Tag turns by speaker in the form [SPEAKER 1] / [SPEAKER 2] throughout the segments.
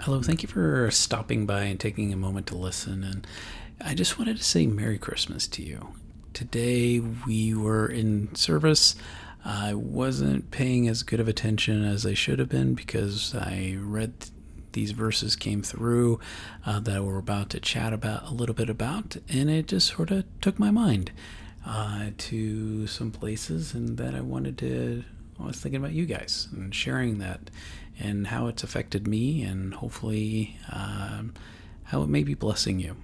[SPEAKER 1] Hello, thank you for stopping by and taking a moment to listen. And I just wanted to say Merry Christmas to you. Today we were in service. I wasn't paying as good of attention as I should have been because I read these verses came through that we're about to chat about a little bit about, and it just sort of took my mind to some places, and that I was thinking about you guys and sharing that and how it's affected me, and hopefully how it may be blessing you.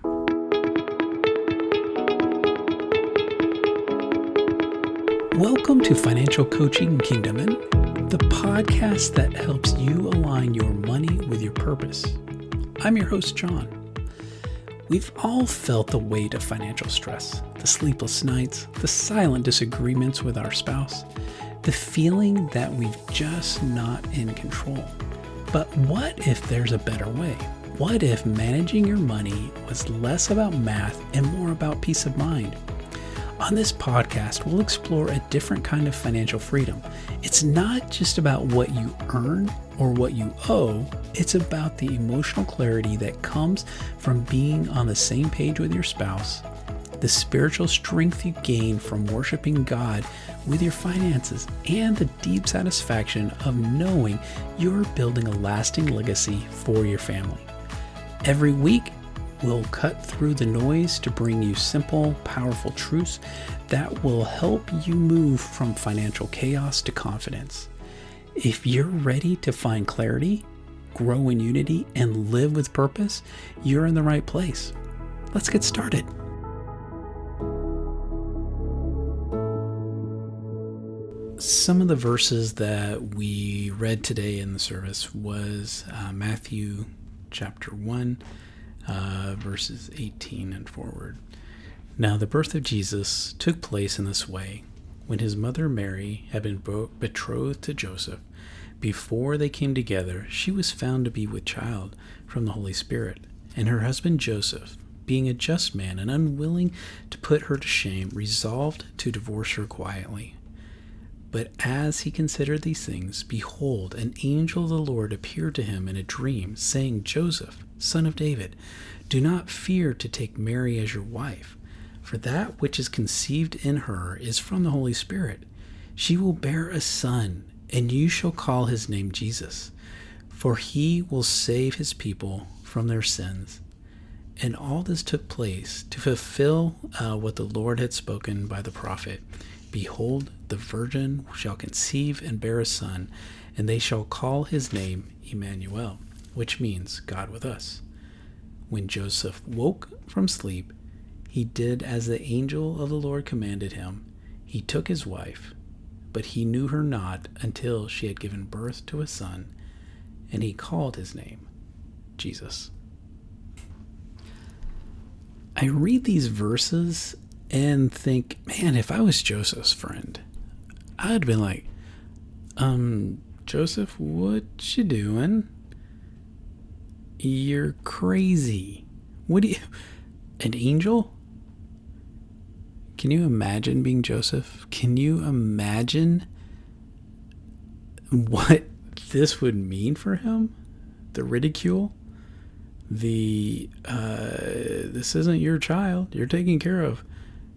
[SPEAKER 1] Welcome to Financial Coaching Kingdom, the podcast that helps you align your money with your purpose. I'm your host, John. We've all felt the weight of financial stress, the sleepless nights, the silent disagreements with our spouse, the feeling that we're just not in control. But what if there's a better way? What if managing your money was less about math and more about peace of mind? On this podcast, we'll explore a different kind of financial freedom. It's not just about what you earn or what you owe. It's about the emotional clarity that comes from being on the same page with your spouse, the spiritual strength you gain from worshiping God with your finances, and the deep satisfaction of knowing you're building a lasting legacy for your family. Every week, we'll cut through the noise to bring you simple, powerful truths that will help you move from financial chaos to confidence. If you're ready to find clarity, grow in unity, and live with purpose, you're in the right place. Let's get started. Some of the verses that we read today in the service was Matthew chapter 1, verses 18 and forward. Now the birth of Jesus took place in this way. When his mother Mary had been betrothed to Joseph, before they came together, she was found to be with child from the Holy Spirit. And her husband Joseph, being a just man and unwilling to put her to shame, resolved to divorce her quietly. But as he considered these things, behold, an angel of the Lord appeared to him in a dream, saying, Joseph, son of David, do not fear to take Mary as your wife, for that which is conceived in her is from the Holy Spirit. She will bear a son, and you shall call his name Jesus, for he will save his people from their sins. And all this took place to fulfill what the Lord had spoken by the prophet. Behold, the virgin shall conceive and bear a son, and they shall call his name Emmanuel, which means God with us. When Joseph woke from sleep, he did as the angel of the Lord commanded him. He took his wife, but he knew her not until she had given birth to a son, and he called his name Jesus. I read these verses and think, man, if I was Joseph's friend, I'd have been like, Joseph, what you doing? You're crazy. An angel? Can you imagine being Joseph? Can you imagine what this would mean for him? The ridicule? This isn't your child. You're taking care of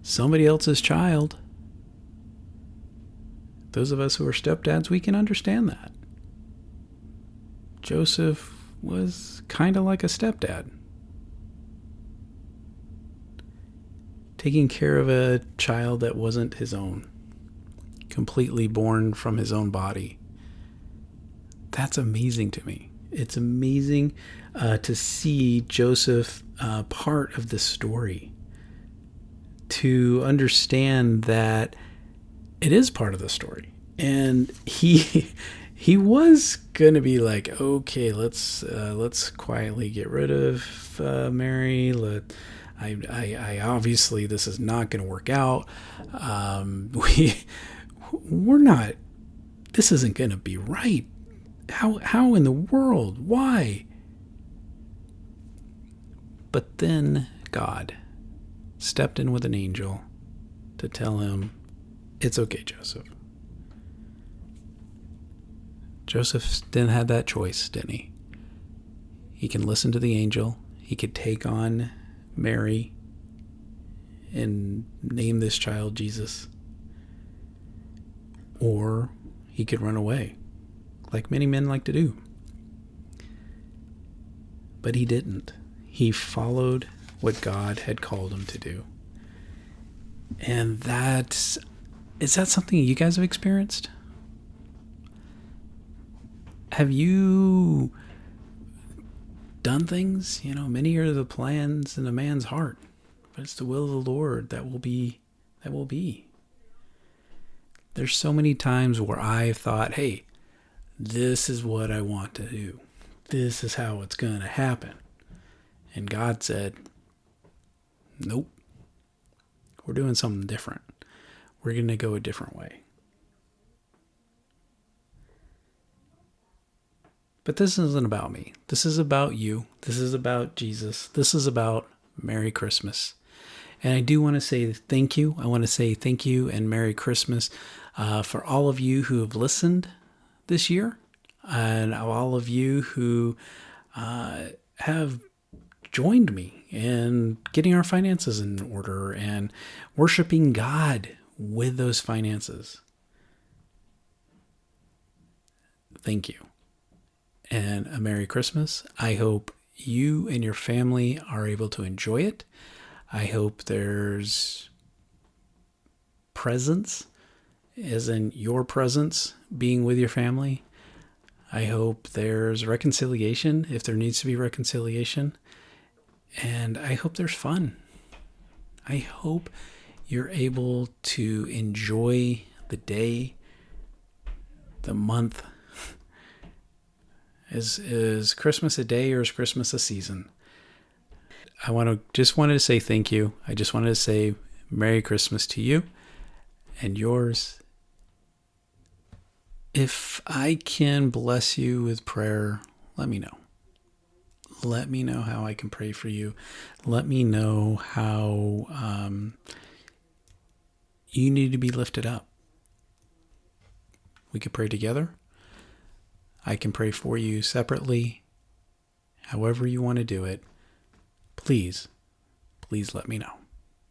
[SPEAKER 1] somebody else's child. Those of us who are stepdads, we can understand that. Joseph was kind of like a stepdad, taking care of a child that wasn't his own, completely born from his own body. That's amazing to me. It's amazing to see Joseph part of this story, to understand that it is part of the story. And he was going to be like, okay, let's quietly get rid of Mary. I obviously this is not going to work out. We're not. This isn't going to be right. How in the world? Why? But then God stepped in with an angel to tell him, it's okay, Joseph. Joseph didn't have that choice, didn't he? He can listen to the angel. He could take on Mary and name this child Jesus. Or he could run away, like many men like to do. But he didn't. He followed what God had called him to do. And is that something you guys have experienced? Have you done things? Many are the plans in a man's heart, but it's the will of the Lord that will be. There's so many times where I've thought, hey, this is what I want to do. This is how it's going to happen. And God said, nope, we're doing something different. We're going to go a different way. But this isn't about me. This is about you. This is about Jesus. This is about Merry Christmas. And I do want to say thank you. I want to say thank you and Merry Christmas for all of you who have listened this year, and all of you who have joined me in getting our finances in order and worshiping God with those finances. Thank you. And a Merry Christmas. I hope you and your family are able to enjoy it. I hope there's presence, as in your presence being with your family. I hope there's reconciliation if there needs to be reconciliation. And I hope there's fun. I hope you're able to enjoy the day, the month. Is Christmas a day or is Christmas a season? I just wanted to say thank you. I just wanted to say Merry Christmas to you and yours. If I can bless you with prayer, let me know. Let me know how I can pray for you. Let me know how you need to be lifted up. We could pray together. I can pray for you separately. However you want to do it, please let me know.